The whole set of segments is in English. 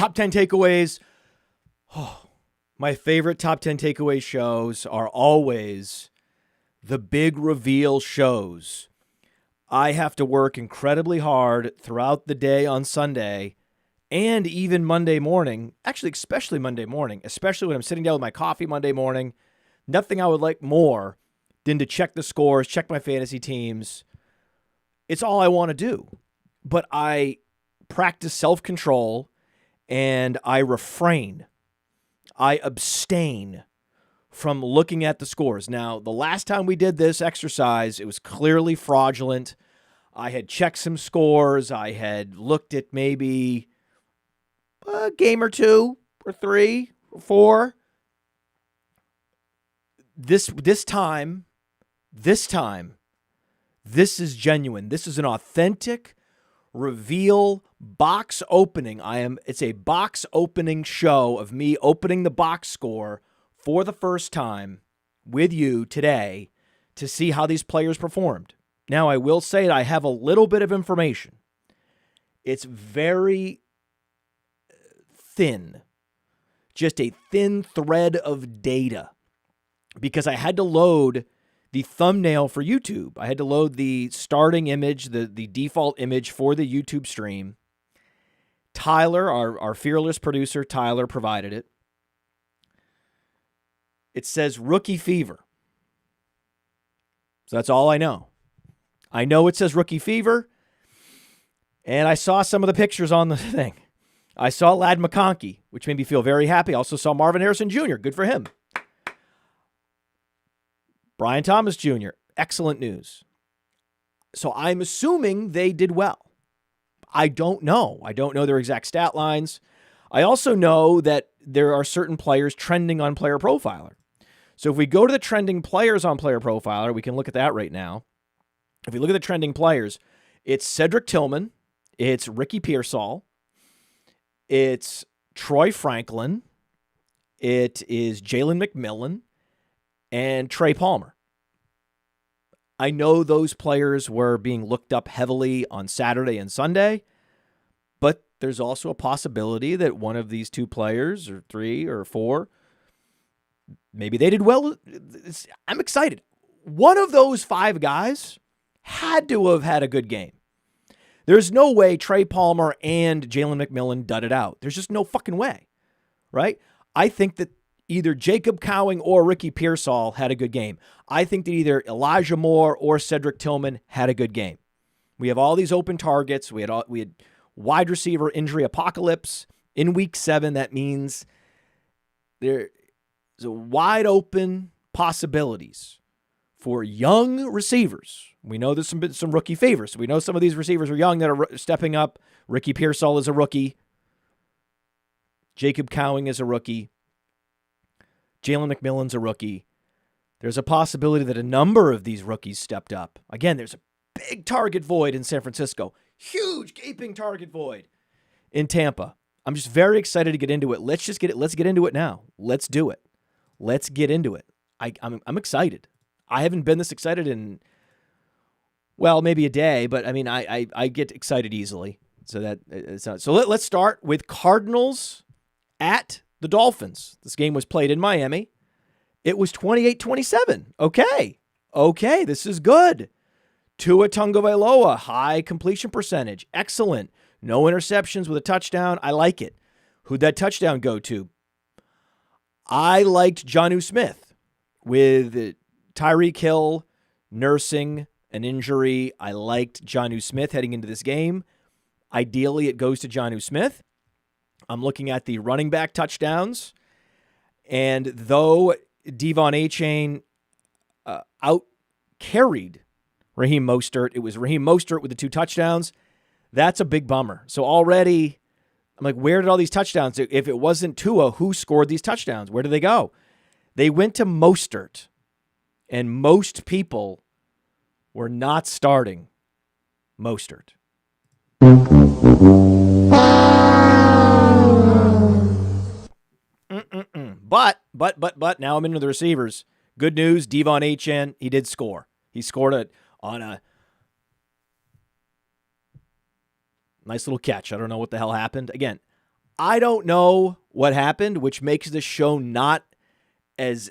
Top 10 takeaways. Oh, my favorite top 10 takeaway shows are always the big reveal shows. I have to work incredibly hard throughout the day on Sunday and even Monday morning. Actually, especially Monday morning, especially when I'm sitting down with my coffee Monday morning. Nothing I would like more than to check the scores, check my fantasy teams. It's all I want to do. But I practice self-control and I refrain. I abstain from looking at the scores. Now, the last time we did this exercise, it was clearly fraudulent. I had checked some scores. I had looked at maybe a game or two or three or four. This time, this is genuine. This is an authentic reveal box opening. It's a box opening show of me opening the box score for the first time with you today to see how these players performed. Now, I will say that I have a little bit of information. It's very thin, just a thin thread of data, because I had to load the thumbnail for YouTube. I had to load the starting image, the default image for the YouTube stream. Tyler, our fearless producer, Tyler, provided it. It says Rookie Fever. So that's all I know. I know it says Rookie Fever, and I saw some of the pictures on the thing. I saw Ladd McConkey, which made me feel very happy. I also saw Marvin Harrison Jr. Good for him. Brian Thomas Jr., excellent news. So I'm assuming they did well. I don't know. I don't know their exact stat lines. I also know that there are certain players trending on Player Profiler. So if we go to the trending players on Player Profiler, we can look at that right now. If we look at the trending players, it's Cedric Tillman, it's Ricky Pearsall, it's Troy Franklin, it is Jalen McMillan, and Trey Palmer. I know those players were being looked up heavily on Saturday and Sunday, but there's also a possibility that one of these two players, or three or four, maybe they did well. I'm excited. One of those five guys had to have had a good game. There's no way Trey Palmer and Jalen McMillan dudded out. There's just no fucking way, right? I think that either Jacob Cowing or Ricky Pearsall had a good game. I think that either Elijah Moore or Cedric Tillman had a good game. We have all these open targets. We had wide receiver injury apocalypse in week 7. That means there's a wide open possibilities for young receivers. We know there's some rookie favors. We know some of these receivers are young that are stepping up. Ricky Pearsall is a rookie. Jacob Cowing is a rookie. Jalen McMillan's a rookie. There's a possibility that a number of these rookies stepped up. Again, there's a big target void in San Francisco. Huge gaping target void in Tampa. I'm just very excited to get into it. Let's get into it now. Let's do it. Let's get into it. I'm excited. I haven't been this excited in, well, maybe a day, but I mean, I get excited easily. So that it's not. So let's start with Cardinals at the Dolphins. This game was played in Miami. It was 28-27. Okay, this is good. Tua Tagovailoa, high completion percentage. Excellent. No interceptions with a touchdown. I like it. Who'd that touchdown go to? I liked Jonnu Smith with Tyreek Hill nursing an injury. I liked Jonnu Smith heading into this game. Ideally, it goes to Jonnu Smith. I'm looking at the running back touchdowns. And though Devon Achane out-carried Raheem Mostert, it was Raheem Mostert with the 2 touchdowns. That's a big bummer. So already, I'm like, where did all these touchdowns? If it wasn't Tua, who scored these touchdowns? Where did they go? They went to Mostert. And most people were not starting Mostert. But now I'm into the receivers. Good news, Devon Achane, he did score. He scored on a nice little catch. I don't know what the hell happened. Again, I don't know what happened, which makes this show not as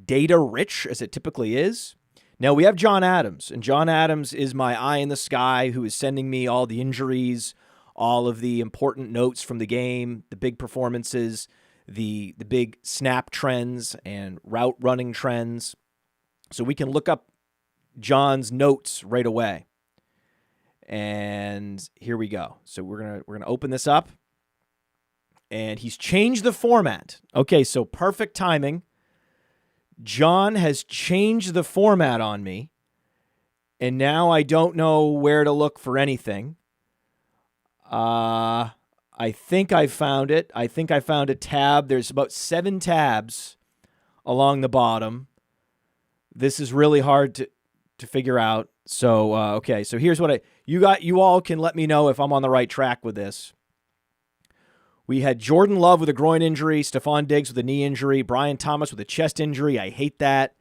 data rich as it typically is. Now we have John Adams, and John Adams is my eye in the sky who is sending me all the injuries, all of the important notes from the game, the big performances, the big snap trends and route running trends. So we can look up John's notes right away. And here we go. So we're gonna open this up. And he's changed the format. Okay, so perfect timing. John has changed the format on me, and now I don't know where to look for anything. I think I found it. I think I found a tab. There's about 7 tabs along the bottom. This is really hard to figure out. So, okay, so here's what you all can let me know if I'm on the right track with this. We had Jordan Love with a groin injury, Stephon Diggs with a knee injury, Brian Thomas with a chest injury. I hate that.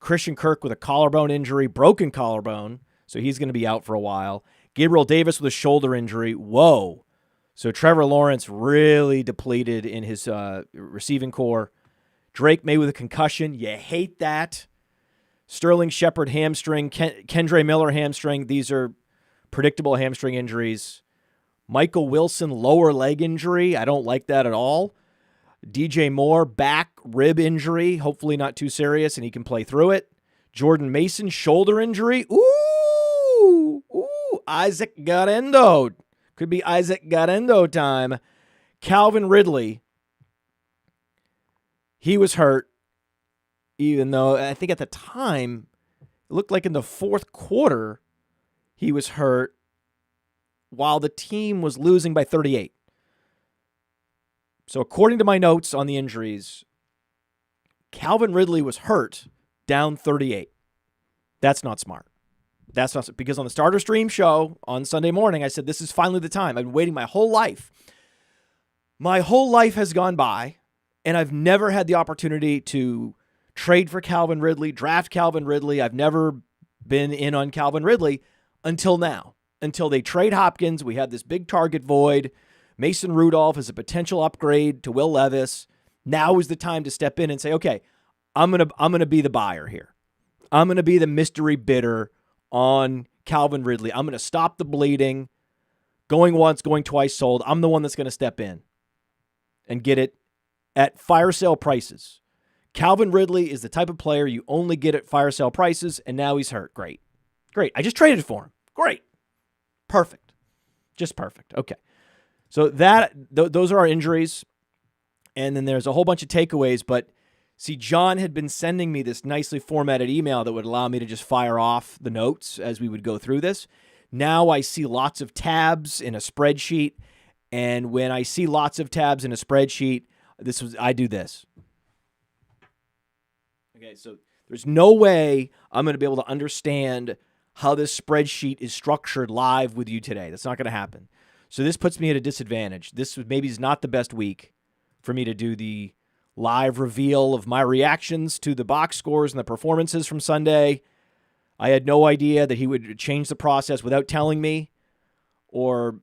Christian Kirk with a collarbone injury, broken collarbone, so he's going to be out for a while. Gabriel Davis with a shoulder injury. Whoa. So Trevor Lawrence really depleted in his receiving core. Drake May with a concussion. You hate that. Sterling Shepard hamstring. Kendre Miller hamstring. These are predictable hamstring injuries. Michael Wilson, lower leg injury. I don't like that at all. DJ Moore, back rib injury. Hopefully not too serious, and he can play through it. Jordan Mason, shoulder injury. Ooh. Isaac Garendo. Could be Isaac Garendo time. Calvin Ridley. He was hurt, even though I think at the time, it looked like in the fourth quarter, he was hurt, while the team was losing by 38. So according to my notes on the injuries, Calvin Ridley was hurt down 38. That's not smart. That's not, because on the Starter Stream show on Sunday morning, I said, this is finally the time. I've been waiting my whole life. My whole life has gone by, and I've never had the opportunity to trade for Calvin Ridley, draft Calvin Ridley. I've never been in on Calvin Ridley until now. Until they trade Hopkins, we had this big target void. Mason Rudolph is a potential upgrade to Will Levis. Now is the time to step in and say, okay, I'm gonna be the buyer here. I'm gonna be the mystery bidder on Calvin Ridley. I'm gonna stop the bleeding. Going once, going twice sold. I'm the one that's gonna step in and get it at fire sale prices. Calvin Ridley is the type of player you only get at fire sale prices, and now he's hurt. Great. I just traded for him. Great. Perfect. Just perfect. Okay. So those are our injuries. And then there's a whole bunch of takeaways. But see, John had been sending me this nicely formatted email that would allow me to just fire off the notes as we would go through this. Now I see lots of tabs in a spreadsheet. And when I see lots of tabs in a spreadsheet, I do this. Okay, so there's no way I'm going to be able to understand how this spreadsheet is structured live with you today. That's not going to happen. So this puts me at a disadvantage. This maybe is not the best week for me to do the live reveal of my reactions to the box scores and the performances from Sunday. I had no idea that he would change the process without telling me, or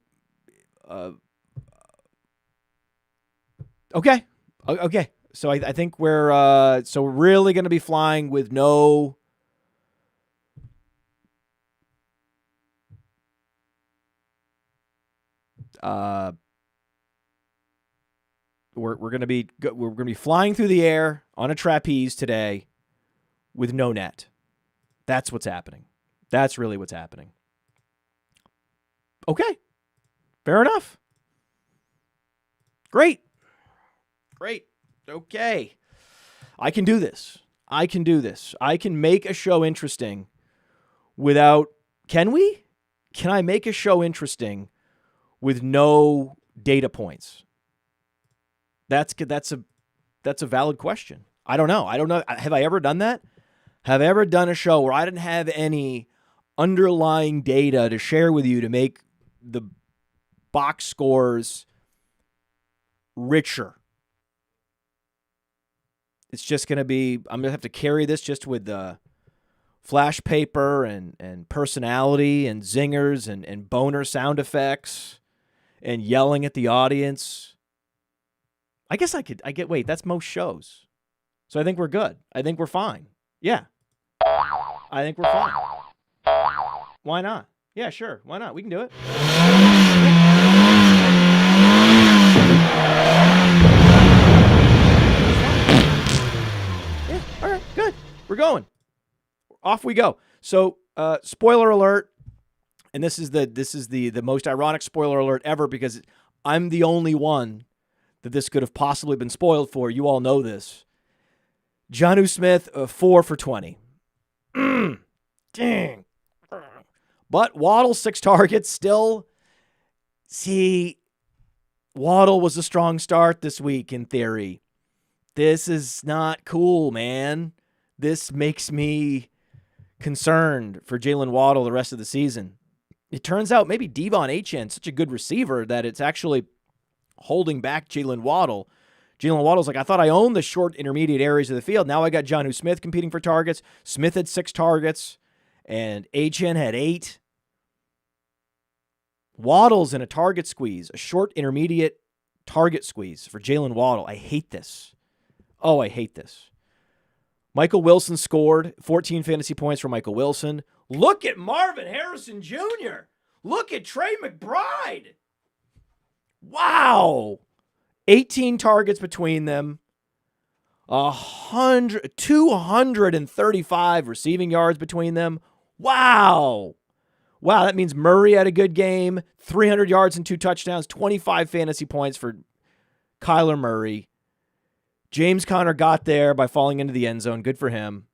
okay. So I think we're really going to be flying with no. We're going to be flying through the air on a trapeze today with no net. That's what's happening. That's really what's happening. Okay. Fair enough. Great. Okay. I can do this. I can make a show interesting without, can we? Can I make a show interesting with no data points? That's a valid question. I don't know. Have I ever done that? Have I ever done a show where I didn't have any underlying data to share with you to make the box scores richer? It's just going to be, I'm going to have to carry this just with the flash paper and personality and zingers and boner sound effects and yelling at the audience. I guess wait, that's most shows. So I think we're good. I think we're fine. Yeah. I think we're fine. Why not? Yeah, sure. Why not? We can do it. Yeah, all right, good. We're going. Off we go. So, spoiler alert, and this is the most ironic spoiler alert ever because I'm the only one that this could have possibly been spoiled for. You all know this. Jonnu Smith, 4 for 20. Dang. But Waddle, 6 targets. Still, see, Waddle was a strong start this week in theory. This is not cool, man. This makes me concerned for Jalen Waddle the rest of the season. It turns out maybe Devon Achane, such a good receiver, that it's actually holding back Jalen Waddle. Jalen Waddle's like, I thought I owned the short intermediate areas of the field. Now I got Jonnu Smith competing for targets. Smith had 6 targets, and Achane had 8. Waddle's in a target squeeze, a short intermediate target squeeze for Jalen Waddle. I hate this. Oh, I hate this. Michael Wilson scored 14 fantasy points for Michael Wilson. Look at Marvin Harrison Jr. Look at Trey McBride. Wow. 18 targets between them. 235 receiving yards between them. Wow. Wow, that means Murray had a good game. 300 yards and 2 touchdowns. 25 fantasy points for Kyler Murray. James Conner got there by falling into the end zone. Good for him.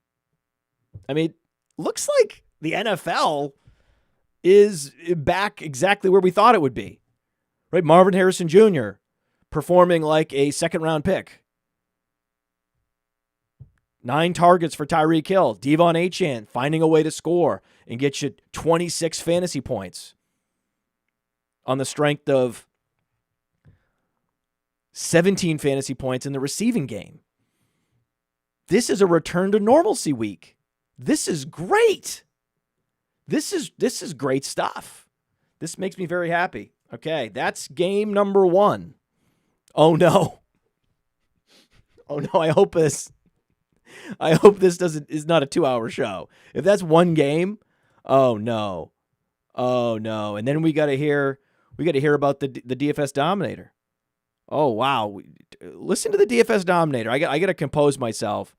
I mean, looks like the NFL is back exactly where we thought it would be. Right? Marvin Harrison Jr. performing like a second-round pick. 9 targets for Tyreek Hill. Devon Achane finding a way to score and get you 26 fantasy points on the strength of 17 fantasy points in the receiving game. This is a return to normalcy week. This is great. This is great stuff. This makes me very happy. Okay, that's game number 1. Oh no. Oh no, I hope this is not a 2-hour show. If that's one game, oh no. Oh no. And then we got to hear about the DFS Dominator. Oh wow. Listen to the DFS Dominator. I got to compose myself.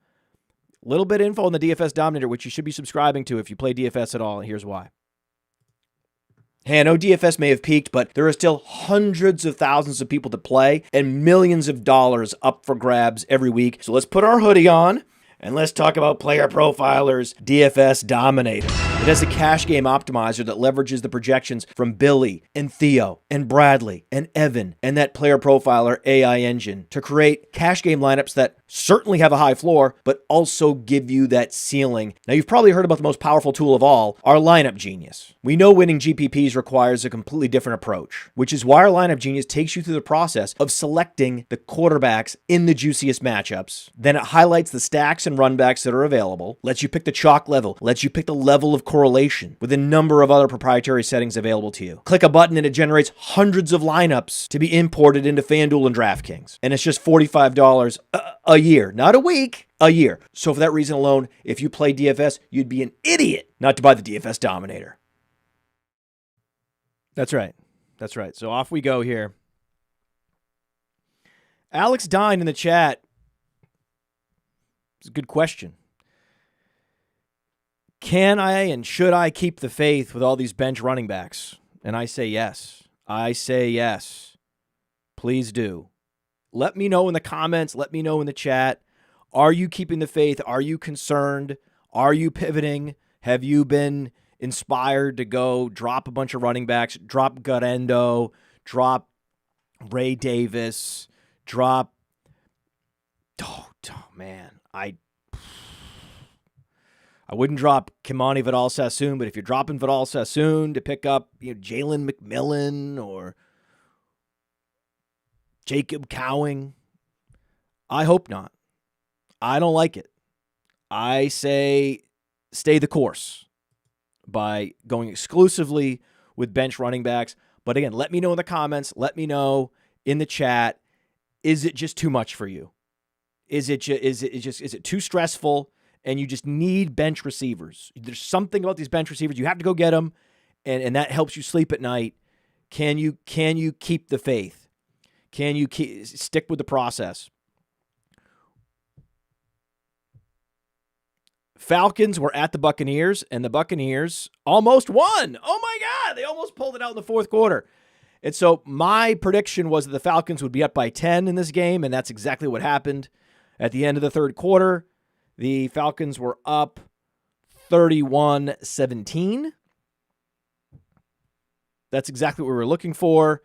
A little bit of info on the DFS Dominator, which you should be subscribing to if you play DFS at all, and here's why. Hey, I know DFS may have peaked, but there are still hundreds of thousands of people to play and millions of dollars up for grabs every week. So let's put our hoodie on and let's talk about Player Profiler's DFS Dominator. It has a cash game optimizer that leverages the projections from Billy and Theo and Bradley and Evan and that Player Profiler AI engine to create cash game lineups that certainly have a high floor, but also give you that ceiling. Now, you've probably heard about the most powerful tool of all, our Lineup Genius. We know winning GPPs requires a completely different approach, which is why our Lineup Genius takes you through the process of selecting the quarterbacks in the juiciest matchups. Then it highlights the stacks and runbacks that are available, lets you pick the chalk level, lets you pick the level of correlation with a number of other proprietary settings available to you. Click a button and it generates hundreds of lineups to be imported into FanDuel and DraftKings. And it's just $45 a year, not a week, a year. So for that reason alone, if you play DFS, you'd be an idiot not to buy the DFS Dominator. That's right. That's right. So off we go here. Alex Dine in the chat. It's a good question. Can I and should I keep the faith with all these bench running backs? And I say yes. I say yes. Please do. Let me know in the comments. Let me know in the chat. Are you keeping the faith? Are you concerned? Are you pivoting? Have you been inspired to go drop a bunch of running backs, drop Garendo, drop Ray Davis, drop... Oh man. I wouldn't drop Kimani Vidal-Sassoon, but if you're dropping Vidal-Sassoon to pick up Jalen McMillan or Jacob Cowing, I hope not. I don't like it. I say stay the course by going exclusively with bench running backs. But again, let me know in the comments. Let me know in the chat is it just too much for you? Is it too stressful and you just need bench receivers? There's something about these bench receivers. You have to go get them, and that helps you sleep at night. Can you keep the faith? Can you stick with the process? Falcons were at the Buccaneers, and the Buccaneers almost won. Oh, my God. They almost pulled it out in the fourth quarter. And so my prediction was that the Falcons would be up by 10 in this game, and that's exactly what happened. At the end of the third quarter, the Falcons were up 31-17. That's exactly what we were looking for.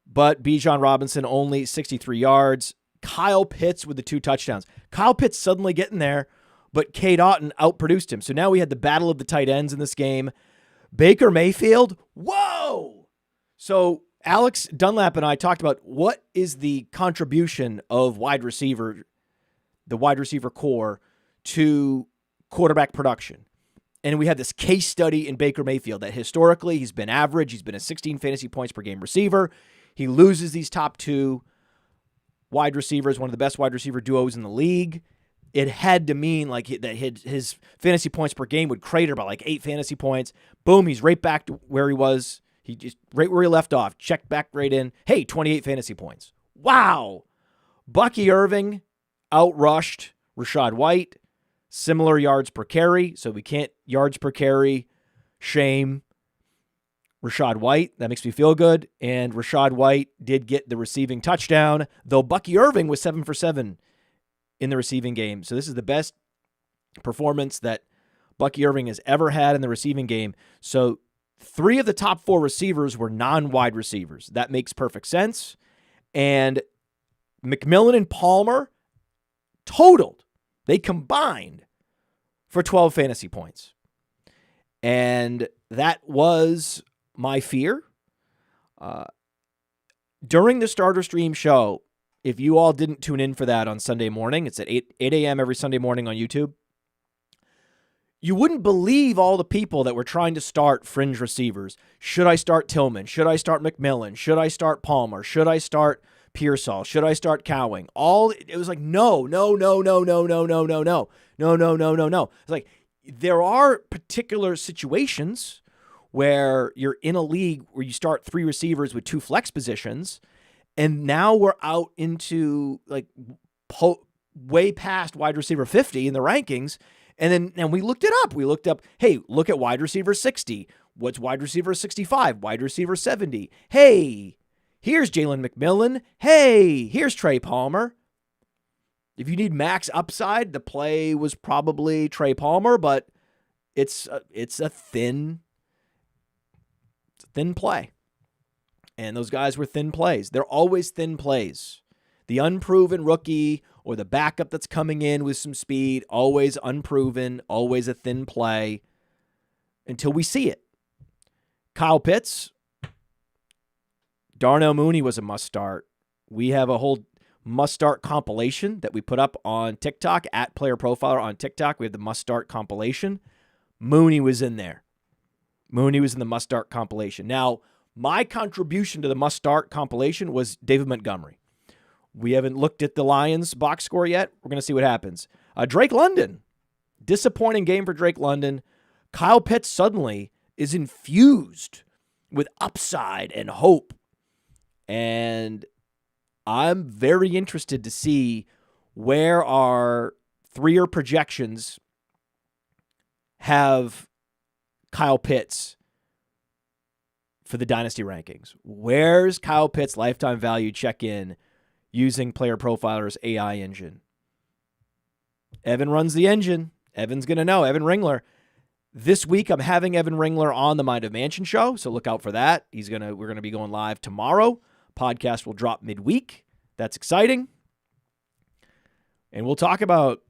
But Bijan Robinson only 63 yards. Kyle Pitts with the 2 touchdowns. Kyle Pitts suddenly getting there, but Cade Otton outproduced him. So now we had the battle of the tight ends in this game. Baker Mayfield, whoa! So Alex Dunlap and I talked about what is the contribution of the wide receiver core to quarterback production. And we had this case study in Baker Mayfield that historically he's been average. He's been a 16 fantasy points per game receiver. He loses these top 2 wide receivers, one of the best wide receiver duos in the league. It had to mean like that his fantasy points per game would crater by like 8 fantasy points. Boom, he's right back to where he was. He just right where he left off. Checked back right in. Hey, 28 fantasy points. Wow. Bucky Irving outrushed Rachaad White. Similar yards per carry, so we can't yards per carry shame Rachaad White. That makes me feel good. And Rachaad White did get the receiving touchdown, though Bucky Irving was 7 for 7 in the receiving game. So this is the best performance that Bucky Irving has ever had in the receiving game. So 3 of the top 4 receivers were non-wide receivers. That makes perfect sense. And McMillan and Palmer totaled. They combined for 12 fantasy points. And that was my fear. During the Starter Stream show, if you all didn't tune in for that on Sunday morning, it's at 8 a.m. every Sunday morning on YouTube. You wouldn't believe all the people that were trying to start fringe receivers. Should I start Tillman? Should I start McMillan? Should I start Palmer? Should I start Pearsall? Should I start Cowing? It was like, no. It's like, there are particular situations where you're in a league where you start 3 receivers with 2 flex positions, and now we're out into like way past wide receiver 50 in the rankings. And we looked it up. We looked up, hey, look at wide receiver 60. What's wide receiver 65? Wide receiver 70. Hey, here's Jalen McMillan. Hey, here's Trey Palmer. If you need max upside, the play was probably Trey Palmer, but it's a thin play. And those guys were thin plays. They're always thin plays. The unproven rookie or the backup that's coming in with some speed, always unproven, always a thin play until we see it. Kyle Pitts, Darnell Mooney was a must start. We have a whole must start compilation that we put up on TikTok at Player Profiler on TikTok. We have the must start compilation. Mooney was in there. Mooney was in the must start compilation. Now, my contribution to the must start compilation was David Montgomery. We haven't looked at the Lions box score yet. We're going to see what happens. Drake London. Disappointing game for Drake London. Kyle Pitts suddenly is infused with upside and hope. And I'm very interested to see where our 3-year projections have Kyle Pitts for the Dynasty rankings. Where's Kyle Pitts' lifetime value check-in using Player Profiler's AI engine? Evan runs the engine. Evan's going to know. Evan Ringler. This week, I'm having Evan Ringler on the Mind of Mansion show, so look out for that. We're going to be going live tomorrow. Podcast will drop midweek. That's exciting. And we'll talk about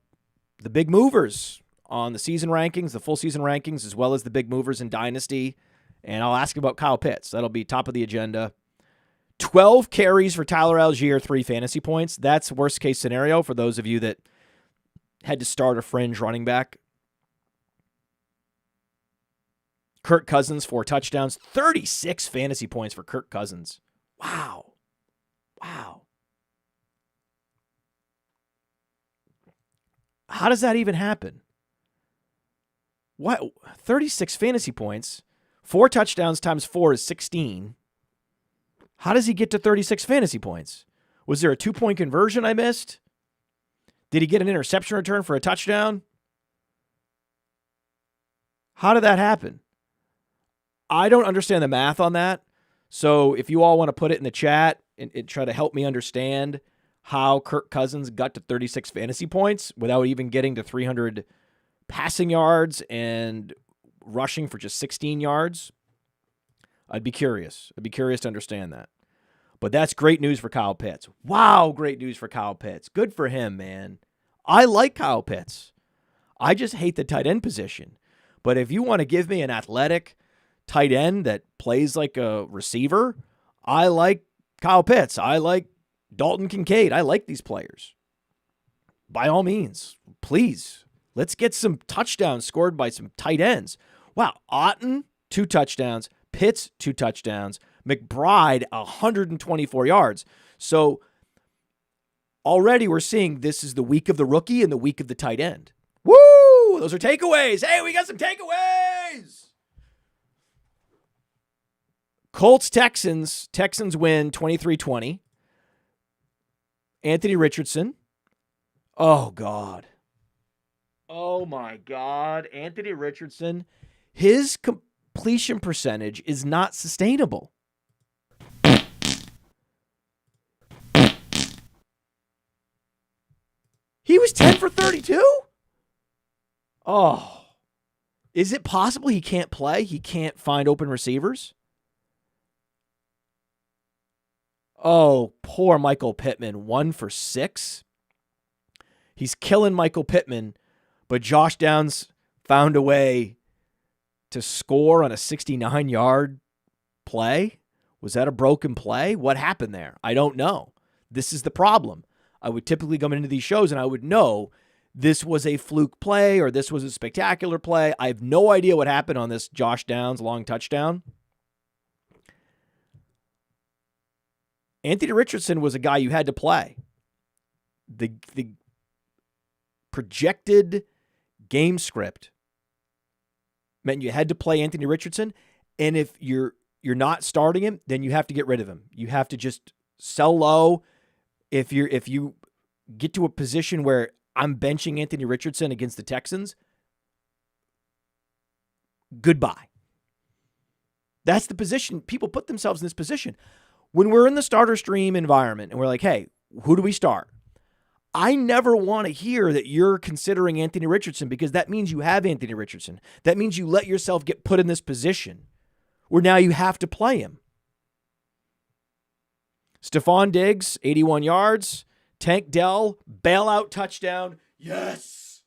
the big movers on the season rankings, the full season rankings, as well as the big movers in Dynasty. And I'll ask about Kyle Pitts. That'll be top of the agenda. 12 carries for Tyler Algier, 3 fantasy points. That's worst case scenario for those of you that had to start a fringe running back. Kirk Cousins, 4 touchdowns, 36 fantasy points for Kirk Cousins. Wow. How does that even happen? What? 36 fantasy points. 4 touchdowns times 4 is 16. How does he get to 36 fantasy points? Was there a 2-point conversion I missed? Did he get an interception return for a touchdown? How did that happen? I don't understand the math on that. So if you all want to put it in the chat and try to help me understand how Kirk Cousins got to 36 fantasy points without even getting to 300 passing yards and rushing for just 16 yards, I'd be curious. I'd be curious to understand that. But that's great news for Kyle Pitts. Wow, great news for Kyle Pitts. Good for him, man. I like Kyle Pitts. I just hate the tight end position. But if you want to give me an athletic tight end that plays like a receiver, I like Kyle Pitts. I like Dalton Kincaid. I like these players. By all means, please, let's get some touchdowns scored by some tight ends. Wow, Otton, 2 touchdowns. Pitts, 2 touchdowns. McBride, 124 yards. So already we're seeing this is the week of the rookie and the week of the tight end. Woo! Those are takeaways. Hey, we got some takeaways. Colts, Texans. Texans win 23-20. Anthony Richardson. Oh, God. Oh, my God. Anthony Richardson. His completion percentage is not sustainable. He was 10 for 32? Oh. Is it possible he can't play? He can't find open receivers? Oh, poor Michael Pittman. 1 for 6. He's killing Michael Pittman, but Josh Downs found a way to score on a 69-yard play. Was that a broken play? What happened there? I don't know. This is the problem. I would typically come into these shows and I would know this was a fluke play or this was a spectacular play. I have no idea what happened on this Josh Downs long touchdown. Anthony Richardson was a guy you had to play. The projected game script meant you had to play Anthony Richardson, and if you're not starting him, then you have to get rid of him. You have to just sell low. If you get to a position where I'm benching Anthony Richardson against the Texans, goodbye. That's the position. People put themselves in this position. When we're in the starter stream environment and we're like, hey, who do we start? I never want to hear that you're considering Anthony Richardson because that means you have Anthony Richardson. That means you let yourself get put in this position where now you have to play him. Stephon Diggs, 81 yards. Tank Dell, bailout touchdown. Yes.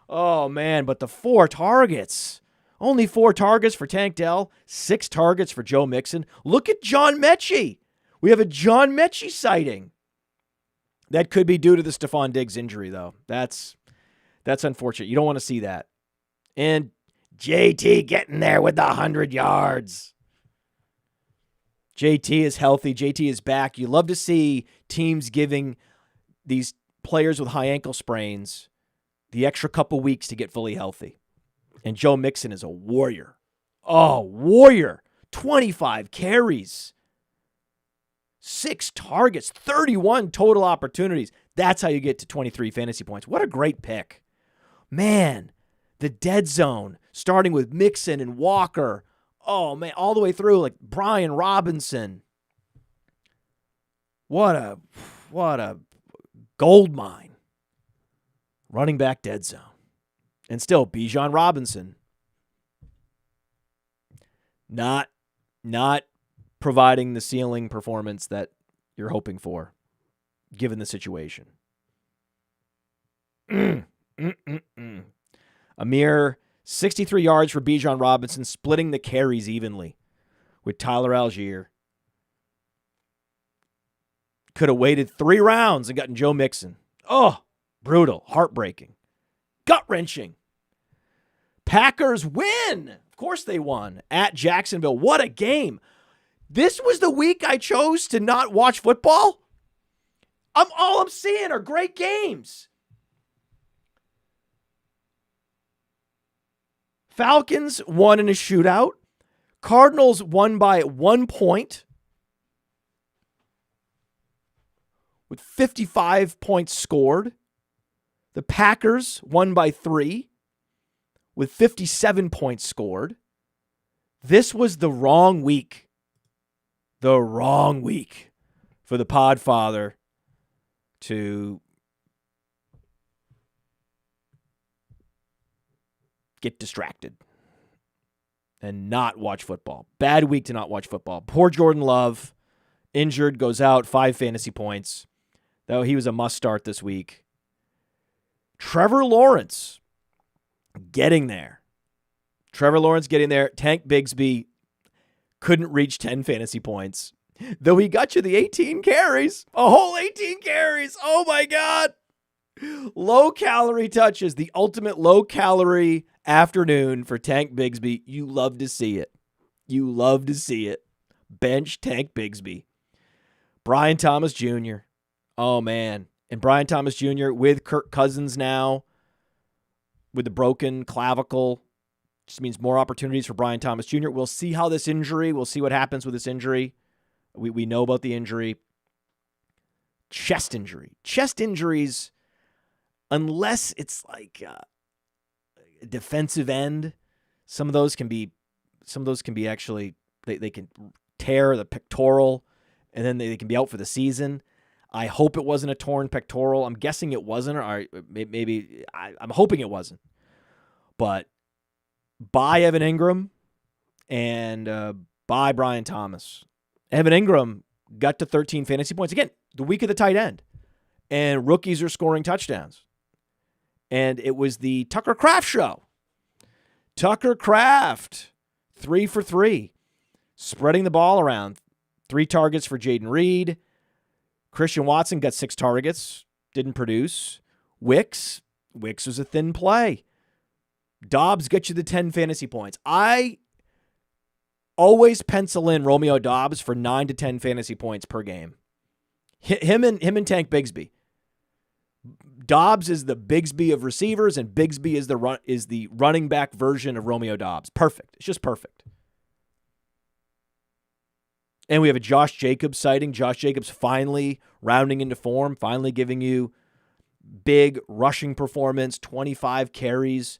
Oh, man, but the 4 targets. Only 4 targets for Tank Dell, 6 targets for Joe Mixon. Look at John Mechie. We have a John Mechie sighting. That could be due to the Stephon Diggs injury, though. That's unfortunate. You don't want to see that. And JT getting there with the 100 yards. JT is healthy. JT is back. You love to see teams giving these players with high ankle sprains the extra couple weeks to get fully healthy. And Joe Mixon is a warrior. Oh, warrior. 25 carries. 6 targets. 31 total opportunities. That's how you get to 23 fantasy points. What a great pick. Man, the dead zone, starting with Mixon and Walker. Oh, man, all the way through, like Brian Robinson. What a gold mine. Running back dead zone. And still, Bijan Robinson. Not providing the ceiling performance that you're hoping for, given the situation. A mere 63 yards for Bijan Robinson, splitting the carries evenly with Tyler Algier. Could have waited 3 rounds and gotten Joe Mixon. Oh, brutal, heartbreaking, gut-wrenching. Packers win. Of course they won at Jacksonville. What a game. This was the week I chose to not watch football. All I'm seeing are great games. Falcons won in a shootout. Cardinals won by 1 point with 55 points scored. The Packers won by 3 with 57 points scored. This was the wrong week. The wrong week for the Podfather to get distracted and not watch football. Bad week to not watch football. Poor Jordan Love, injured, goes out, 5 fantasy points. Though he was a must start this week. Trevor Lawrence getting there. Tank Bigsby couldn't reach 10 fantasy points. Though he got you the 18 carries. A whole 18 carries. Oh my God. Low-calorie touches. The ultimate low-calorie afternoon for Tank Bigsby. You love to see it. You love to see it. Bench Tank Bigsby. Brian Thomas Jr. Oh, man. And Brian Thomas Jr. with Kirk Cousins now with the broken clavicle. Just means more opportunities for Brian Thomas Jr. We'll see how this injury, we'll see what happens with this injury. We know about the injury. Chest injury. Chest injuries, unless it's like a defensive end, some of those can be actually, they can tear the pectoral and then they can be out for the season. I hope it wasn't a torn pectoral. I'm guessing it wasn't, or maybe I'm hoping it wasn't. But buy Evan Ingram and buy Brian Thomas. Evan Ingram got to 13 fantasy points. Again, the week of the tight end. And rookies are scoring touchdowns. And it was the Tucker Kraft show. Tucker Kraft, 3 for 3. Spreading the ball around. 3 targets for Jaden Reed. Christian Watson got 6 targets. Didn't produce. Wicks was a thin play. Dobbs got you the 10 fantasy points. I always pencil in Romeo Dobbs for 9 to 10 fantasy points per game. Him and Tank Bigsby. Dobbs is the Bigsby of receivers, and Bigsby is the running back version of Romeo Dobbs. Perfect. It's just perfect. And we have a Josh Jacobs sighting. Josh Jacobs finally rounding into form, finally giving you big rushing performance, 25 carries,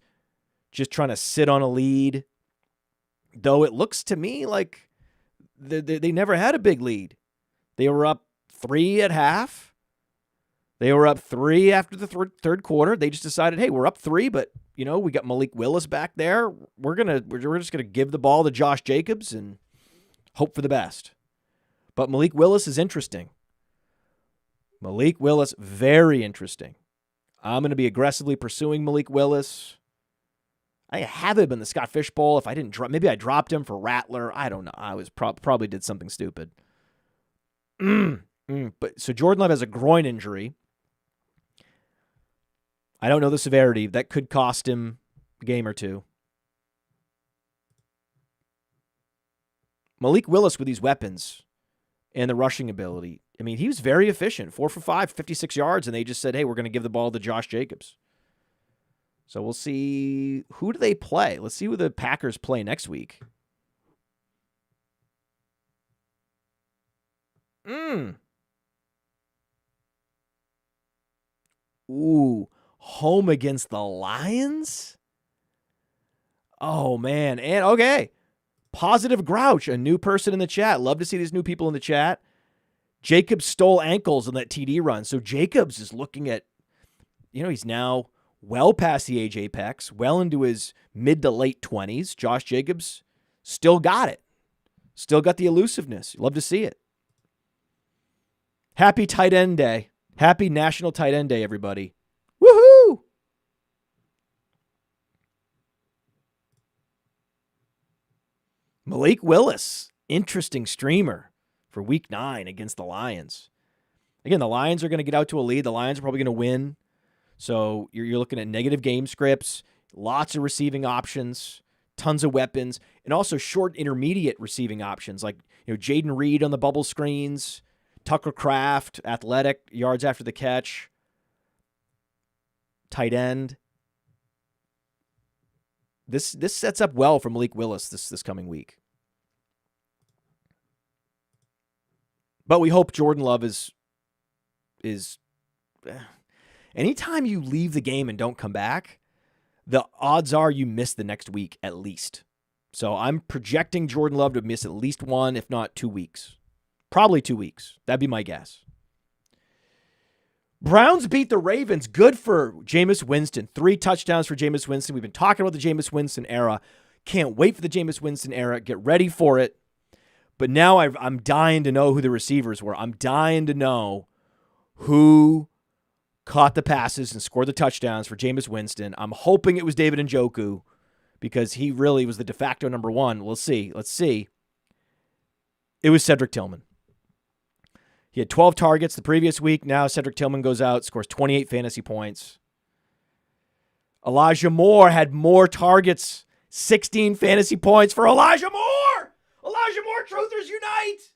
just trying to sit on a lead. Though it looks to me like they never had a big lead. They were up 3 at half. They were up 3 after the third quarter. They just decided, hey, we're up 3, but we got Malik Willis back there. We're just gonna give the ball to Josh Jacobs and hope for the best. But Malik Willis is interesting. Malik Willis, very interesting. I'm going to be aggressively pursuing Malik Willis. I have him in the Scott Fish Bowl. If I didn't drop, maybe I dropped him for Rattler. I don't know. I was probably did something stupid. But so Jordan Love has a groin injury. I don't know the severity. That could cost him a game or two. Malik Willis with these weapons and the rushing ability. I mean, he was very efficient. 4 for 5, 56 yards, and they just said, hey, we're going to give the ball to Josh Jacobs. So we'll see. Who do they play? Let's see who the Packers play next week. Ooh, home against the Lions? Oh, man. And, okay. Positive Grouch, a new person in the chat. Love to see these new people in the chat. Jacobs stole ankles on that TD run. So Jacobs is looking at, he's now well past the age apex, well into his mid to late 20s. Josh Jacobs still got it. Still got the elusiveness. Love to see it. Happy tight end day. Happy National Tight End Day, everybody. Woohoo! Malik Willis, interesting streamer for week 9 against the Lions. Again, the Lions are going to get out to a lead. The Lions are probably going to win. So you're looking at negative game scripts, lots of receiving options, tons of weapons, and also short intermediate receiving options like Jaden Reed on the bubble screens, Tucker Kraft, athletic, yards after the catch, tight end. This sets up well for Malik Willis this coming week. But we hope Jordan Love is anytime you leave the game and don't come back, the odds are you miss the next week at least. So I'm projecting Jordan Love to miss at least 1, if not 2 weeks. Probably 2 weeks. That'd be my guess. Browns beat the Ravens. Good for Jameis Winston. 3 touchdowns for Jameis Winston. We've been talking about the Jameis Winston era. Can't wait for the Jameis Winston era. Get ready for it. But now I'm dying to know who the receivers were. I'm dying to know who caught the passes and scored the touchdowns for Jameis Winston. I'm hoping it was David Njoku because he really was the de facto number 1. We'll see. Let's see. It was Cedric Tillman. He had 12 targets the previous week. Now Cedric Tillman goes out, scores 28 fantasy points. Elijah Moore had more targets, 16 fantasy points for Elijah Moore. Elijah Moore, Truthers Unite.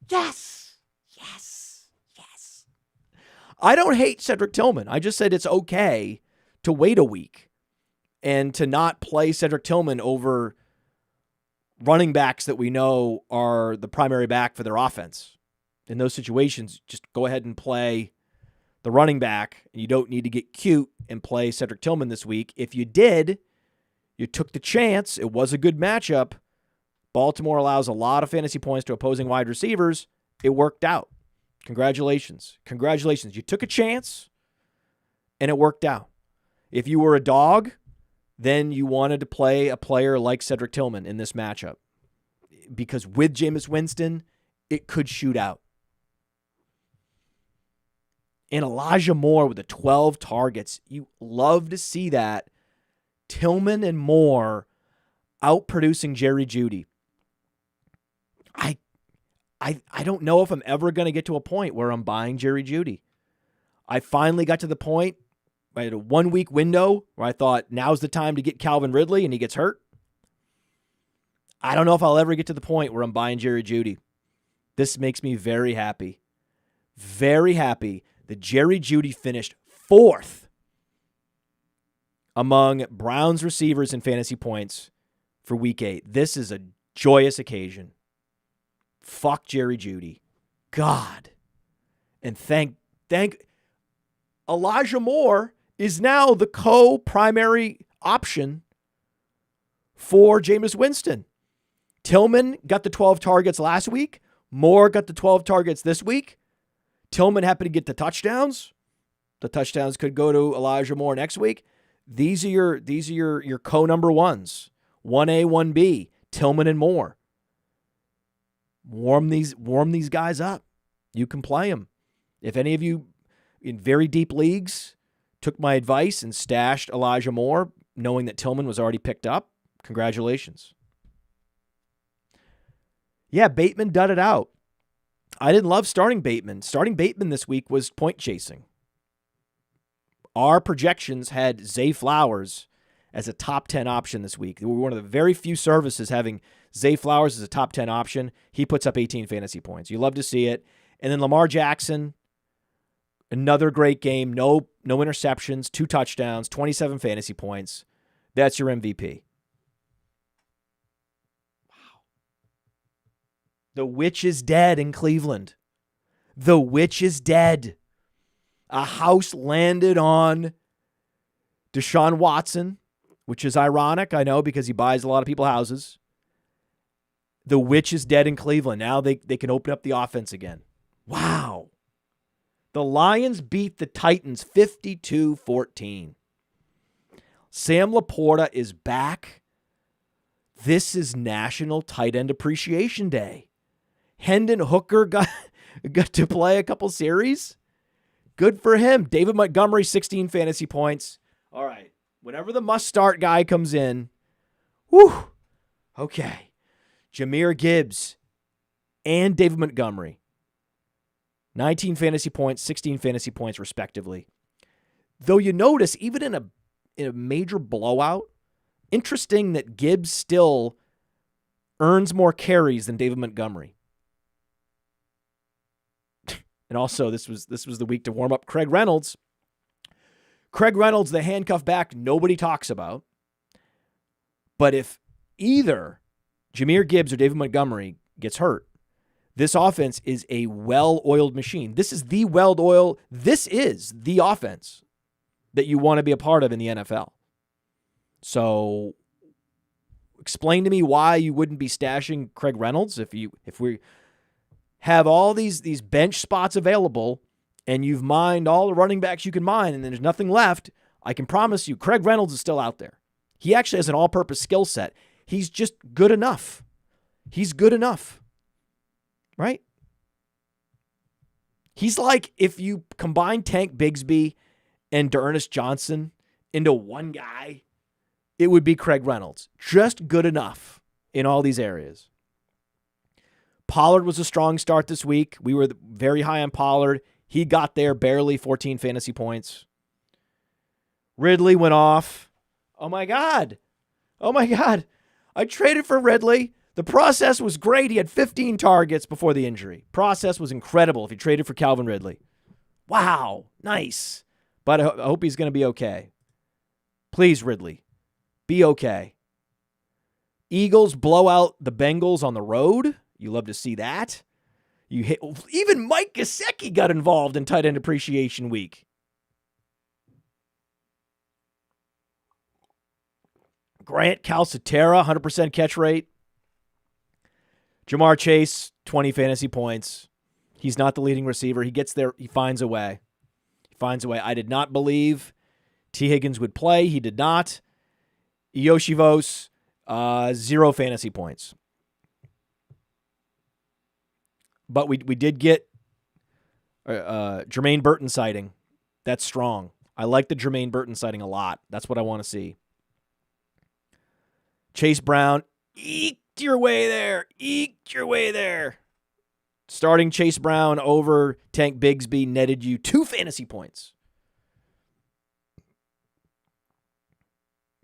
Yes. Yes. Yes. I don't hate Cedric Tillman. I just said it's okay to wait a week and to not play Cedric Tillman over running backs that we know are the primary back for their offense. In those situations, just go ahead and play the running back. You don't need to get cute and play Cedric Tillman this week. If you did, you took the chance. It was a good matchup. Baltimore allows a lot of fantasy points to opposing wide receivers. It worked out. Congratulations. Congratulations. You took a chance, and it worked out. If you were a dog, then you wanted to play a player like Cedric Tillman in this matchup. Because with Jameis Winston, it could shoot out. And Elijah Moore with the 12 targets. You love to see that. Tillman and Moore outproducing Jerry Jeudy. I don't know if I'm ever going to get to a point where I'm buying Jerry Jeudy. I finally got to the point. I had a 1-week window where I thought now's the time to get Calvin Ridley and he gets hurt. I don't know if I'll ever get to the point where I'm buying Jerry Jeudy. This makes me very happy. Very happy that Jerry Jeudy finished 4th among Browns receivers in fantasy points for week 8. This is a joyous occasion. Fuck Jerry Jeudy. God. And thank Elijah Moore is now the co-primary option for Jameis Winston. Tillman got the 12 targets last week. Moore got the 12 targets this week. Tillman happened to get the touchdowns. The touchdowns could go to Elijah Moore next week. These are your co-number ones. 1A, 1B, Tillman and Moore. Warm these guys up. You can play them. If any of you in very deep leagues took my advice and stashed Elijah Moore, knowing that Tillman was already picked up, congratulations. Yeah, Bateman dudded out. I didn't love starting Bateman. Starting Bateman this week was point chasing. Our projections had Zay Flowers as a top 10 option this week. We were one of the very few services having Zay Flowers as a top 10 option. He puts up 18 fantasy points. You love to see it. And then Lamar Jackson, another great game. No interceptions, 2 touchdowns, 27 fantasy points. That's your MVP. Wow. The witch is dead in Cleveland. The witch is dead. A house landed on Deshaun Watson, which is ironic, I know, because he buys a lot of people houses. The witch is dead in Cleveland. Now they can open up the offense again. Wow. The Lions beat the Titans 52-14. Sam Laporta is back. This is National Tight End Appreciation Day. Hendon Hooker got to play a couple series. Good for him. David Montgomery, 16 fantasy points. All right. Whenever the must-start guy comes in, whew, okay. Jahmyr Gibbs and David Montgomery. 19 fantasy points, 16 fantasy points, respectively. Though you notice, even in a major blowout, interesting that Gibbs still earns more carries than David Montgomery. And also, this was the week to warm up Craig Reynolds. Craig Reynolds, the handcuff back nobody talks about. But if either Jahmyr Gibbs or David Montgomery gets hurt, this offense is a well-oiled machine. This is the This is the offense that you want to be a part of in the NFL. So explain to me why you wouldn't be stashing Craig Reynolds if we have all these bench spots available and you've mined all the running backs you can mine and there's nothing left. I can promise you Craig Reynolds is still out there. He actually has an all-purpose skill set. He's just good enough. He's good enough. Right? He's like if you combine Tank Bigsby and D'Ernest Johnson into one guy, it would be Craig Reynolds. Just good enough in all these areas. Pollard was a strong start this week. We were very high on Pollard. He got there barely, 14 fantasy points. Ridley went off. Oh my God. I traded for Ridley. The process was great. He had 15 targets before the injury. Process was incredible if he traded for Calvin Ridley. Wow, nice. But I hope he's going to be okay. Please, Ridley, be okay. Eagles blow out the Bengals on the road. You love to see that. Even Mike Gesicki got involved in tight end appreciation week. Grant Calcaterra, 100% catch rate. Jamar Chase, 20 fantasy points. He's not the leading receiver. He gets there. He finds a way. I did not believe T. Higgins would play. He did not. Yoshivos, 0 fantasy points. But we did get Jermaine Burton sighting. That's strong. I like the Jermaine Burton sighting a lot. That's what I want to see. Chase Brown, eked your way there. Starting Chase Brown over Tank Bigsby netted you 2 fantasy points.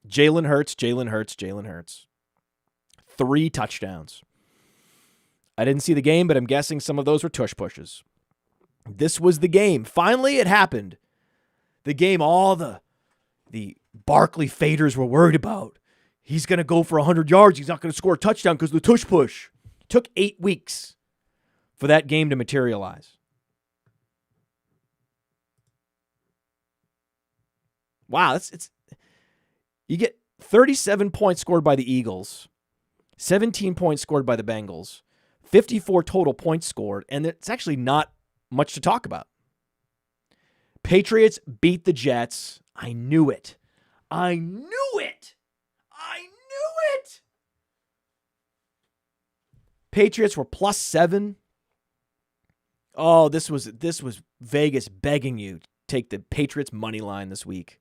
Jalen Hurts. 3 touchdowns. I didn't see the game, but I'm guessing some of those were tush pushes. This was the game. Finally, it happened. The game all the Barkley faders were worried about. He's going to go for 100 yards. He's not going to score a touchdown because of the tush push. It took 8 weeks for that game to materialize. Wow, you get 37 points scored by the Eagles, 17 points scored by the Bengals, 54 total points scored, and it's actually not much to talk about. Patriots beat the Jets. I knew it. Patriots were +7. Oh, this was Vegas begging you to take the Patriots money line this week.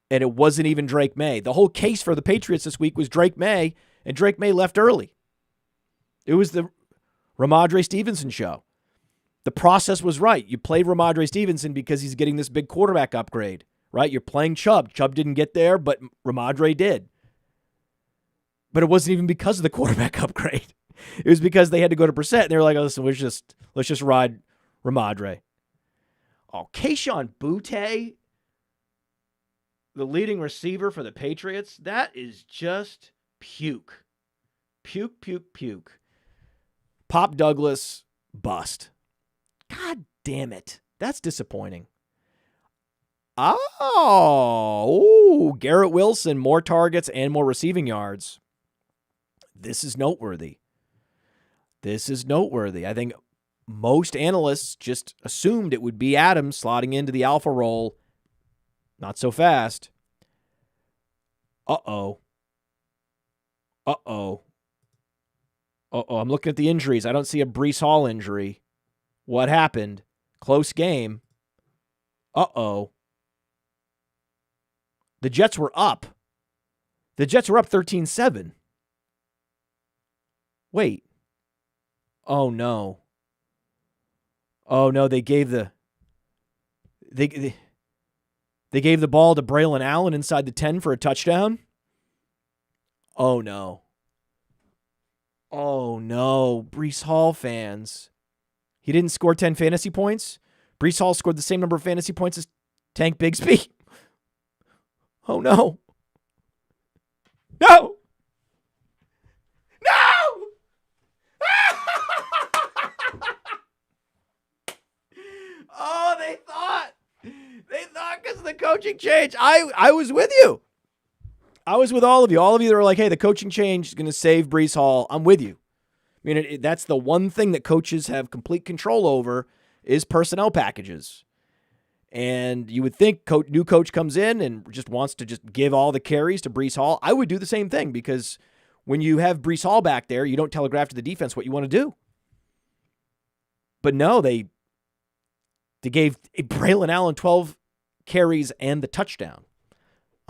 And it wasn't even Drake May. The whole case for the Patriots this week was Drake May, and Drake May left early. It was the Ramondre Stevenson show. The process was right. You played Ramondre Stevenson because he's getting this big quarterback upgrade, right? You're playing Chubb. Chubb didn't get there, but Ramondre did. But it wasn't even because of the quarterback upgrade. It was because they had to go to Brissett, and they were like, oh, listen, let's just ride Ramondre. Oh, Kayshon Boutte, the leading receiver for the Patriots, that is just puke. Puke. Pop Douglas, bust. God damn it. That's disappointing. Garrett Wilson, more targets and more receiving yards. This is noteworthy. I think most analysts just assumed it would be Adams slotting into the alpha role. Not so fast. Uh-oh. I'm looking at the injuries. I don't see a Breece Hall injury. What happened? Close game. Uh-oh. The Jets were up. 13-7. Wait. Oh no, they gave the ball to Braylon Allen inside the 10 for a touchdown. Oh no, Breece Hall fans. He didn't score 10 fantasy points. Breece Hall scored the same number of fantasy points as Tank Bigsby. Oh no. No! No! Oh, they thought because of the coaching change. I was with you. I was with all of you. All of you that were like, hey, the coaching change is going to save Breece Hall. I'm with you. I mean, that's the one thing that coaches have complete control over is personnel packages. And you would think new coach comes in and just wants to just give all the carries to Breece Hall. I would do the same thing because when you have Breece Hall back there, you don't telegraph to the defense what you want to do. But no, they gave Braylon Allen 12 carries and the touchdown.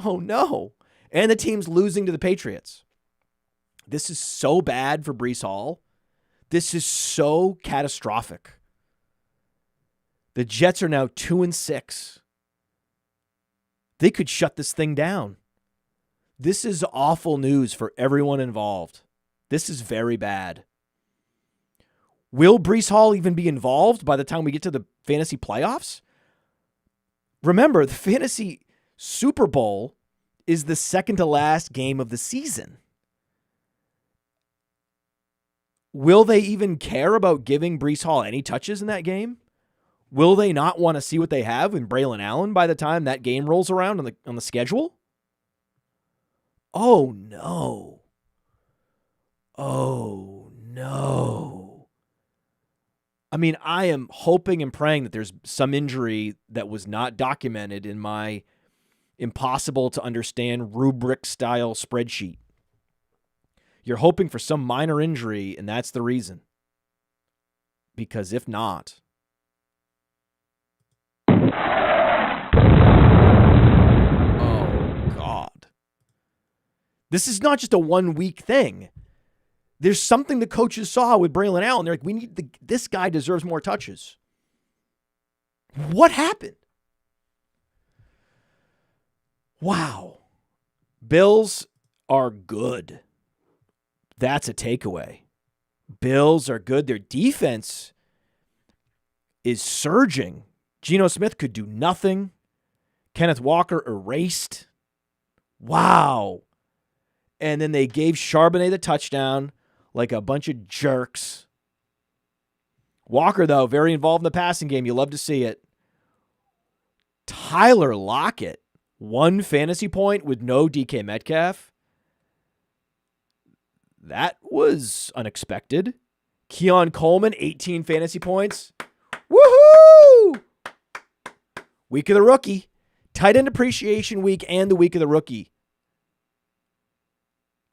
Oh, no. And the team's losing to the Patriots. This is so bad for Breece Hall. This is so catastrophic. The Jets are now 2-6. They could shut this thing down. This is awful news for everyone involved. This is very bad. Will Breece Hall even be involved by the time we get to the fantasy playoffs? Remember, the fantasy Super Bowl is the second to last game of the season. Will they even care about giving Breece Hall any touches in that game? Will they not want to see what they have in Braylon Allen by the time that game rolls around on the schedule? Oh, no. Oh, no. I mean, I am hoping and praying that there's some injury that was not documented in my impossible to understand rubric style spreadsheet. You're hoping for some minor injury, and that's the reason. Because if not, oh, God. This is not just a 1 week thing. There's something the coaches saw with Braylon Allen. They're like, this guy deserves more touches. What happened? Wow. Bills are good. That's a takeaway. Bills are good. Their defense is surging. Geno Smith could do nothing. Kenneth Walker erased. Wow. And then they gave Charbonnet the touchdown like a bunch of jerks. Walker, though, very involved in the passing game. You love to see it. Tyler Lockett, 1 fantasy point with no DK Metcalf. That was unexpected. Keon Coleman, 18 fantasy points. Woohoo! Week of the rookie. Tight end appreciation week and the week of the rookie.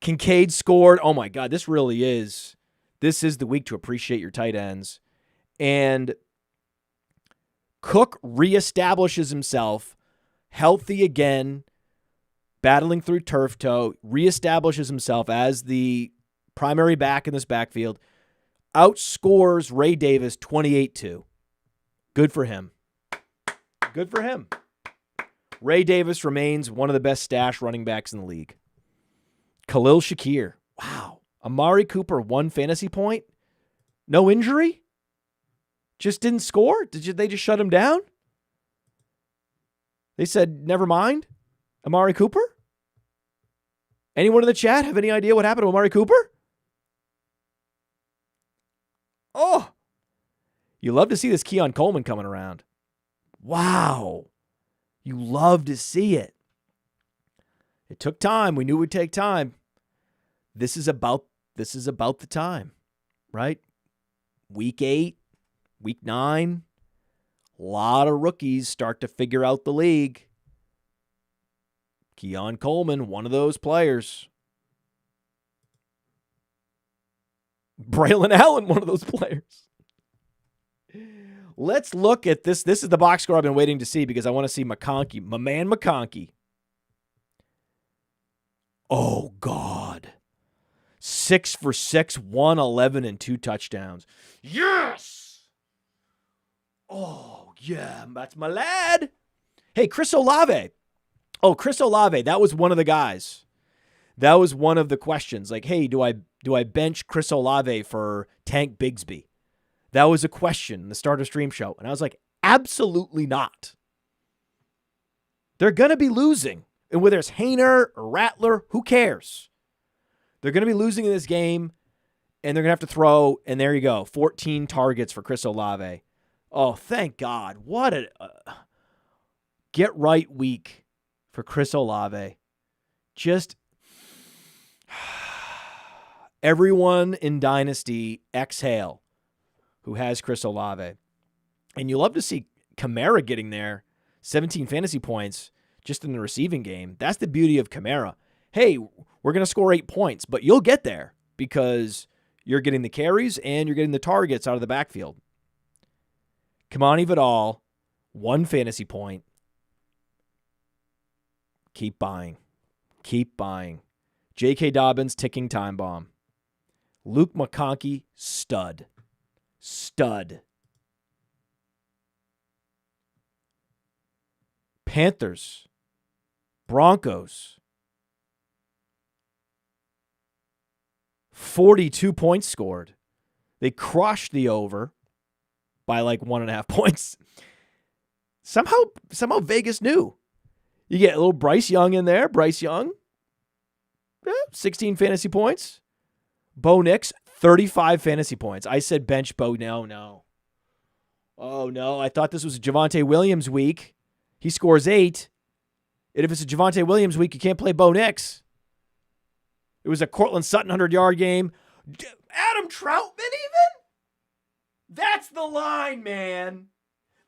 Kincaid scored. Oh my God, this really is. This is the week to appreciate your tight ends. And Cook reestablishes himself healthy again, battling through turf toe, reestablishes himself as the primary back in this backfield, outscores Ray Davis 28-2. Good for him. Good for him. Ray Davis remains one of the best stash running backs in the league. Khalil Shakir. Wow. Amari Cooper, 1 fantasy point. No injury? Just didn't score? They just shut him down? They said, never mind. Amari Cooper? Anyone in the chat have any idea what happened to Amari Cooper? Oh, you love to see this Keon Coleman coming around. Wow. You love to see it. It took time. We knew it would take time. This is about the time, right? Week 8, week 9. A lot of rookies start to figure out the league. Keon Coleman, one of those players. Braylon Allen, one of those players. Let's look at this. This is the box score I've been waiting to see because I want to see McConkey, my man McConkey. Oh, God. 6 for 6, 111, and 2 touchdowns. Yes! Oh, yeah, that's my lad. Hey, Chris Olave. Oh, Chris Olave, that was one of the guys. That was one of the questions. Like, hey, do I bench Chris Olave for Tank Bigsby? That was a question in the Starter Stream show. And I was like, absolutely not. They're going to be losing. And whether it's Hayner or Rattler, who cares? They're going to be losing in this game, and they're going to have to throw, and there you go, 14 targets for Chris Olave. Oh, thank God. What a get right week for Chris Olave. Just everyone in Dynasty exhale who has Chris Olave. And you love to see Kamara getting there, 17 fantasy points just in the receiving game. That's the beauty of Kamara. Hey, we're going to score 8 points, but you'll get there because you're getting the carries and you're getting the targets out of the backfield. Kamani Vidal, 1 fantasy point. Keep buying. Keep buying. J.K. Dobbins, ticking time bomb. Luke McConkey, stud. Stud. Panthers. Broncos. 42 points scored. They crushed the over by like 1.5 points. Somehow Vegas knew. You get a little Bryce Young in there. Bryce Young, 16 fantasy points. Bo Nix, 35 fantasy points. I said bench Bo. No. Oh, no. I thought this was a Javonte Williams week. He scores 8. And if it's a Javonte Williams week, you can't play Bo Nix. It was a Cortland Sutton 100-yard game. Adam Troutman even? That's the line, man.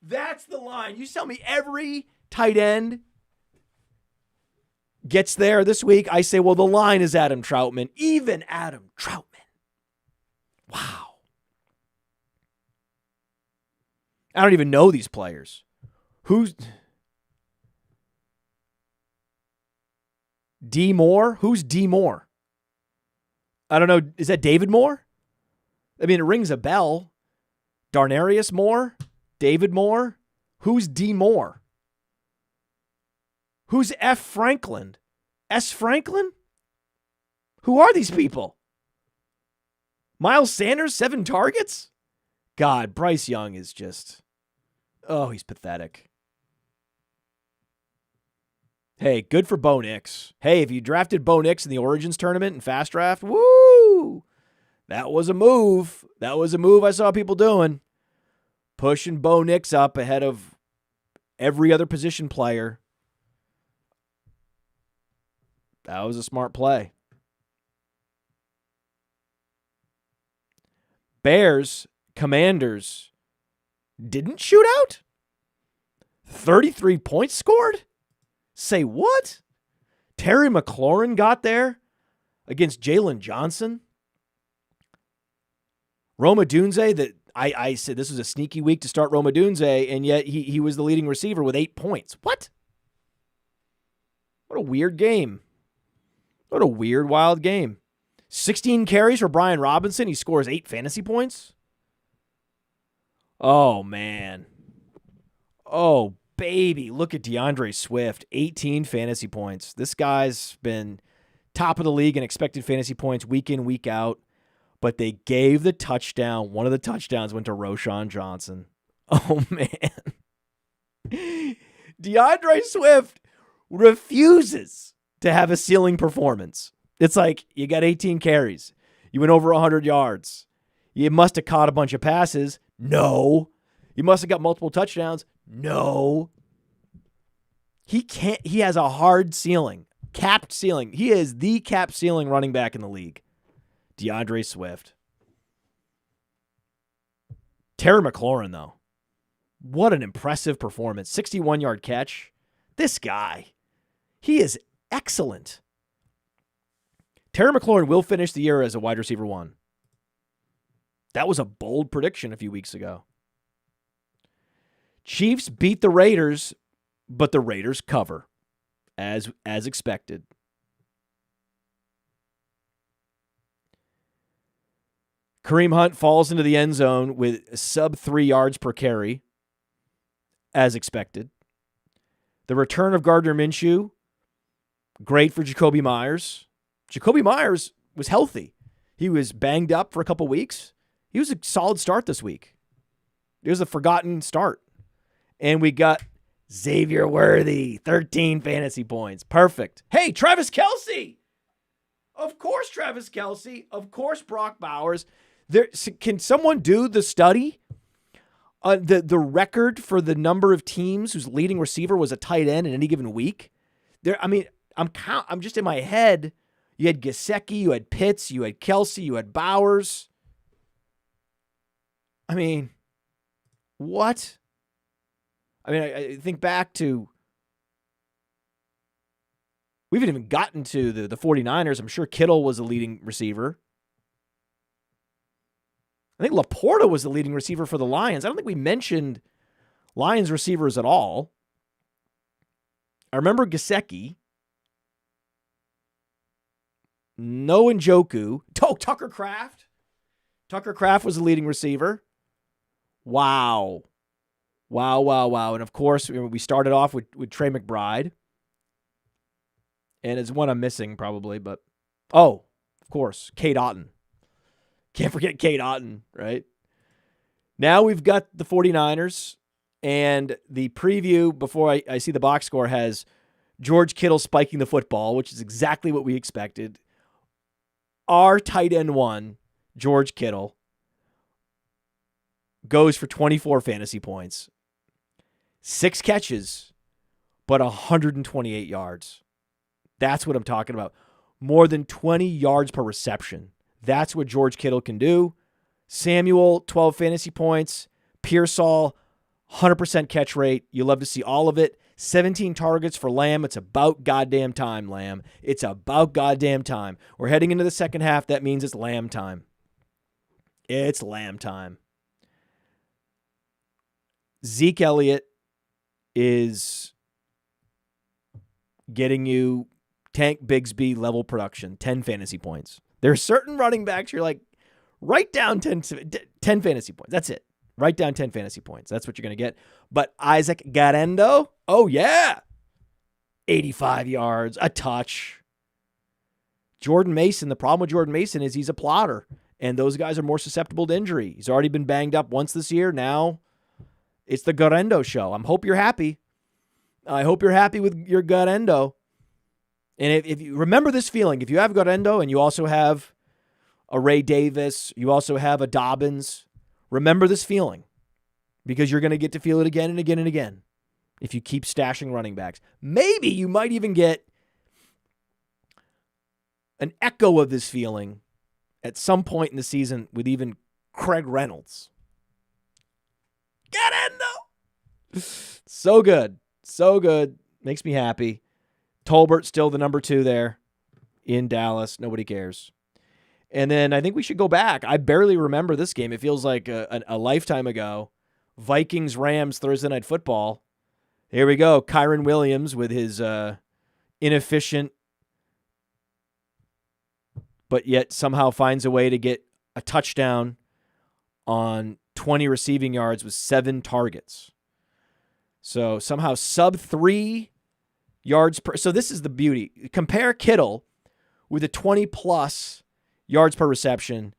That's the line. You tell me every tight end gets there this week. I say, well, the line is Adam Troutman. Even Adam Troutman. Wow. I don't even know these players. Who's D Moore? Who's D Moore? I don't know. Is that David Moore? I mean, it rings a bell. Darnarius Moore? David Moore? Who's D Moore? Who's F. Franklin? S. Franklin? Who are these people? Miles Sanders, 7 targets? God, Bryce Young is just... Oh, he's pathetic. Hey, good for Bo Nix. Hey, if you drafted Bo Nix in the Origins tournament and Fast Draft, woo! That was a move. That was a move I saw people doing. Pushing Bo Nix up ahead of every other position player. That was a smart play. Bears, Commanders, didn't shoot out? 33 points scored? Say what? Terry McLaurin got there against Jalen Johnson? Roma Dunze, that I said this was a sneaky week to start Roma Dunze, and yet he was the leading receiver with 8 points. What? What a weird game. What a weird, wild game. 16 carries for Brian Robinson. He scores 8 fantasy points. Oh, man. Oh, baby. Look at DeAndre Swift. 18 fantasy points. This guy's been top of the league in expected fantasy points week in, week out. But they gave the touchdown. One of the touchdowns went to Roshan Johnson. Oh, man. DeAndre Swift refuses to have a ceiling performance. It's like, you got 18 carries. You went over 100 yards. You must have caught a bunch of passes. No. You must have got multiple touchdowns. No. He can't. He has a hard ceiling. Capped ceiling. He is the capped ceiling running back in the league. DeAndre Swift. Terry McLaurin, though. What an impressive performance. 61-yard catch. This guy, he is excellent. Terry McLaurin will finish the year as a wide receiver 1. That was a bold prediction a few weeks ago. Chiefs beat the Raiders, but the Raiders cover, as expected. Kareem Hunt falls into the end zone with sub 3 yards per carry, as expected. The return of Gardner Minshew, great for Jacoby Myers. Jacoby Myers was healthy. He was banged up for a couple weeks. He was a solid start this week. It was a forgotten start. And we got Xavier Worthy, 13 fantasy points. Perfect. Hey, Travis Kelce. Of course, Travis Kelce. Of course, Brock Bowers. Can someone do the study? The record for the number of teams whose leading receiver was a tight end in any given week. I'm just in my head. You had Gesicki, you had Pitts, you had Kelce, you had Bowers. I mean, what? I think back to, we haven't even gotten to the 49ers. I'm sure Kittle was the leading receiver. I think Laporta was the leading receiver for the Lions. I don't think we mentioned Lions receivers at all. I remember Gesicki. No Njoku. Tucker Kraft. Tucker Kraft was the leading receiver. Wow. And of course, we started off with Trey McBride. And it's one I'm missing probably, but of course, Cade Otton. Can't forget Cade Otton, right? Now we've got the 49ers, and the preview before I see the box score has George Kittle spiking the football, which is exactly what we expected. Our tight end one, George Kittle, goes for 24 fantasy points, 6 catches, but 128 yards. That's what I'm talking about. More than 20 yards per reception. That's what George Kittle can do. Samuel, 12 fantasy points. Pearsall, 100% catch rate. You love to see all of it. 17 targets for Lamb. It's about goddamn time, Lamb. It's about goddamn time. We're heading into the second half. That means it's Lamb time. It's Lamb time. Zeke Elliott is getting you Tank Bigsby level production, 10 fantasy points. There are certain running backs you're like, write down 10 fantasy points. That's it. Write down 10 fantasy points. That's what you're going to get. But Isaac Garendo, oh yeah, 85 yards, a touch. Jordan Mason, the problem with Jordan Mason is he's a plotter, and those guys are more susceptible to injury. He's already been banged up once this year. Now it's the Garendo show. I hope you're happy. I hope you're happy with your Garendo. And if you remember this feeling, if you have Garendo and you also have a Ray Davis, you also have a Dobbins, remember this feeling, because you're going to get to feel it again and again and again if you keep stashing running backs. Maybe you might even get an echo of this feeling at some point in the season with even Craig Reynolds. Garendo! So good. So good. Makes me happy. Tolbert still the number 2 there in Dallas. Nobody cares. And then I think we should go back. I barely remember this game. It feels like a lifetime ago. Vikings-Rams Thursday Night Football. Here we go. Kyron Williams with his inefficient, but yet somehow finds a way to get a touchdown on 20 receiving yards with 7 targets. So somehow sub 3 yards per. So this is the beauty. Compare Kittle with a 20-plus yards per reception.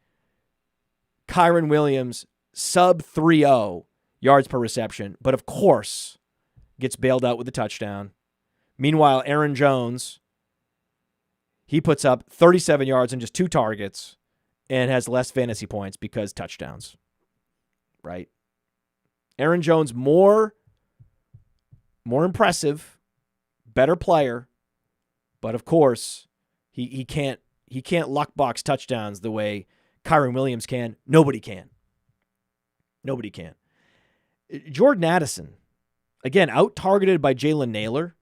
Kyron Williams, sub 3.0 yards per reception, but of course gets bailed out with a touchdown. Meanwhile, Aaron Jones, he puts up 37 yards and just 2 targets and has less fantasy points because touchdowns. Right? Aaron Jones, more impressive, better player, but of course, he can't luck box touchdowns the way Kyron Williams can. Nobody can. Nobody can. Jordan Addison, again, out-targeted by Jalen Naylor.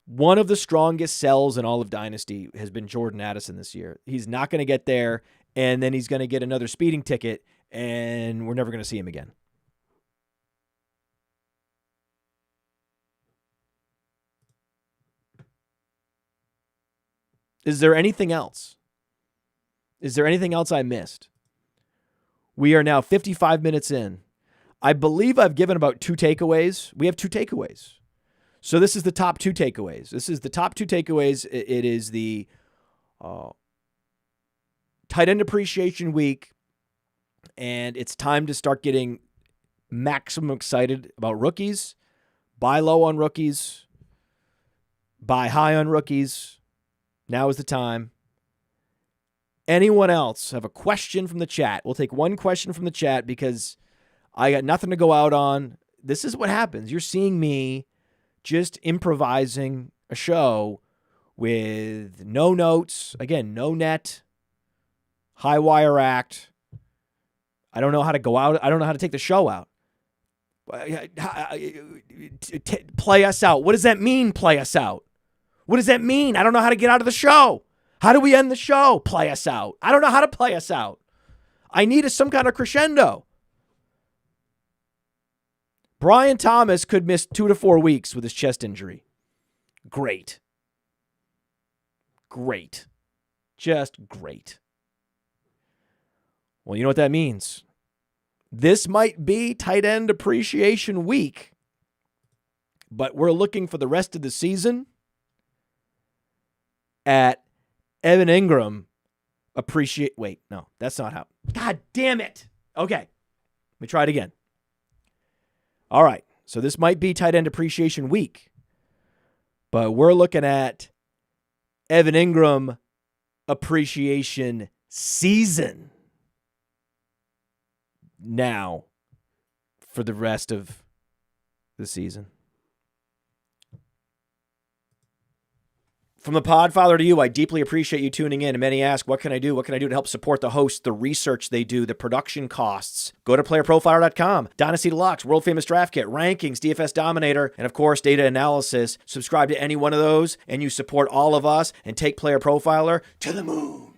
One of the strongest sells in all of Dynasty has been Jordan Addison this year. He's not going to get there, and then he's going to get another speeding ticket, and we're never going to see him again. Is there anything else? Is there anything else I missed? We are now 55 minutes in. I believe I've given about 2 takeaways. We have 2 takeaways. So this is the top 2 takeaways. This is the top 2 takeaways. It is the tight end appreciation week, and it's time to start getting maximum excited about rookies. Buy low on rookies. Buy high on rookies. Now is the time. Anyone else have a question from the chat? We'll take one question from the chat because I got nothing to go out on. This is what happens. You're seeing me just improvising a show with no notes. Again, no net. High wire act. I don't know how to go out. I don't know how to take the show out. Play us out. What does that mean, play us out? What does that mean? I don't know how to get out of the show. How do we end the show? Play us out. I don't know how to play us out. I need some kind of crescendo. Brian Thomas could miss 2 to 4 weeks with his chest injury. Great. Great. Just great. Well, you know what that means. This might be tight end appreciation week, but we're looking for the rest of the season at Evan Ingram appreciate. Wait, no, that's not how. God damn it. Okay. Let me try it again. All right. So this might be tight end appreciation week, but we're looking at Evan Ingram appreciation season now for the rest of the season. From the Podfather to you, I deeply appreciate you tuning in. And many ask, what can I do? What can I do to help support the host, the research they do, the production costs? Go to playerprofiler.com, Dynasty Deluxe, World Famous Draft Kit, Rankings, DFS Dominator, and of course, data analysis. Subscribe to any one of those, and you support all of us and take Player Profiler to the moon.